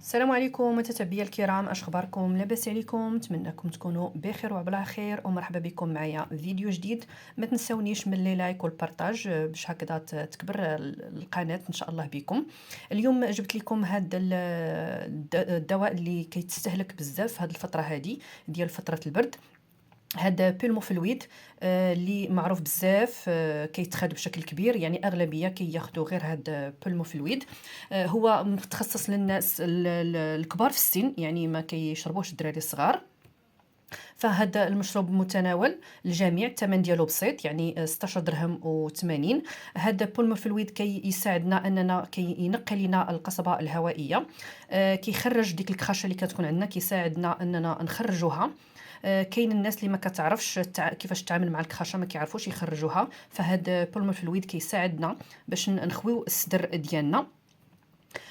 السلام عليكم متتبعي الكرام، اش اخباركم؟ لاباس عليكم؟ نتمنىكم تكونوا بخير وعلى خير، ومرحبا بكم معايا فيديو جديد. ما تنساونيش من لي لايك والبارطاج باش هكذا تكبر القناه ان شاء الله بكم. اليوم جبت لكم هذا الدواء اللي كيتستهلك بزاف هذه الفتره هذه ديال فتره البرد. هذا بولموفلويد اللي معروف بزاف، كيتخاد بشكل كبير، يعني اغلبيه كياخذوا غير هذا بولموفلويد. هو متخصص للناس الكبار في السن، يعني ما كيشربوش الدراري الصغار. فهذا المشروب متناول الجميع، الثمن ديالو بسيط، يعني 16 درهم و80. هذا بولموفلويد كيساعدنا اننا كينقي لنا القصبه الهوائيه، كيخرج ديك الكخشه اللي كتكون عندنا، كيساعدنا اننا نخرجوها. كاين الناس اللي ما كتعرفش كيفاش تتعامل مع الكخشه، ما كيعرفوش يخرجوها، فهاد بولموفلويد كيساعدنا باش نخويو الصدر ديالنا.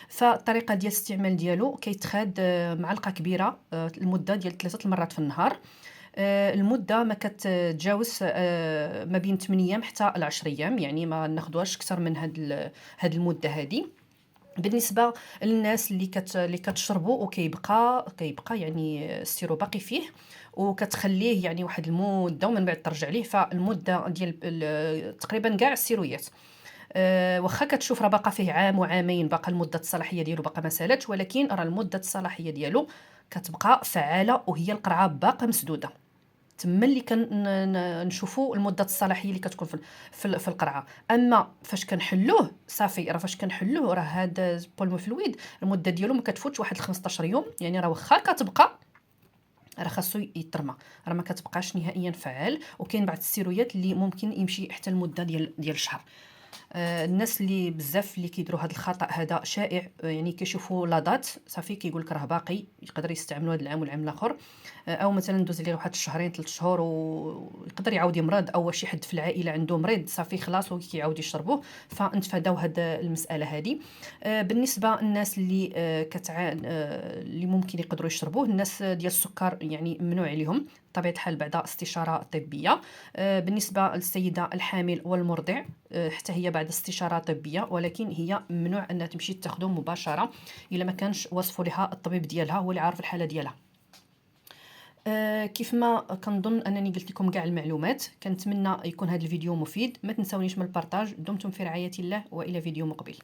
فالطريقه ديال الاستعمال ديالو كيتخاد معلقه كبيره المده ديال 3 المرات في النهار. المده ما كتجاوز ما بين 8 ايام حتى 10 ايام، يعني ما ناخذوهاش اكثر من هاد المده هذه. بالنسبه للناس اللي كتشربوا وكيبقى يعني السيرو باقي فيه، وكتخليه يعني واحد المده ومن بعد ترجع ليه، فالمده ديال تقريبا كاع السيرويات، واخا كتشوف راه باقا فيه عام وعامين، باقا المده الصلاحيه ديالو باقا ما سالاتش، ولكن راه المده الصلاحيه ديالو كتبقى فعاله وهي القرعه باقا مسدوده. تما اللي كنشوفوا المده الصلاحيه اللي كتكون في القرعه. اما فاش كنحلوه صافي، راه فاش كنحلوه راه هذا البولموفلويد المده ديالو ما كتفوتش واحد 15 يوم، يعني راه واخا كتبقى راه خاصو يترمى، راه ما كتبقاش نهائيا فعال. وكاين بعض السيرويات اللي ممكن يمشي حتى المده ديال شهر. الناس اللي بزاف اللي كيديروا هذا الخطا هذا شائع، يعني كيشوفوا لاضات صافي كيقول لك راه باقي يقدر يستعملوا هذا العام والعام الاخر، او مثلا دوز عليه واحد الشهرين 3 شهور ويقدر يعاود يمرض، او شي حد في العائله عنده مريض صافي خلاص وكيعاود يشربوه، فنتفاداو هاد المساله هذه. بالنسبه للناس اللي اللي ممكن يقدروا يشربوه، الناس ديال السكر يعني ممنوع عليهم بطبيعه الحال بعد استشاره طبيه. بالنسبه للسيده الحامل والمرضع، حتى هي بعد استشاره طبيه، ولكن هي ممنوع انها تمشي تاخذه مباشره الا ما كانش وصفوا لها الطبيب ديالها هو اللي عارف الحاله ديالها. كيف ما كنظن انني قلت لكم كاع المعلومات، كنتمنى يكون هذا الفيديو مفيد. ما تنسونيش من البارطاج. دمتم في رعايه الله، والى فيديو مقبل.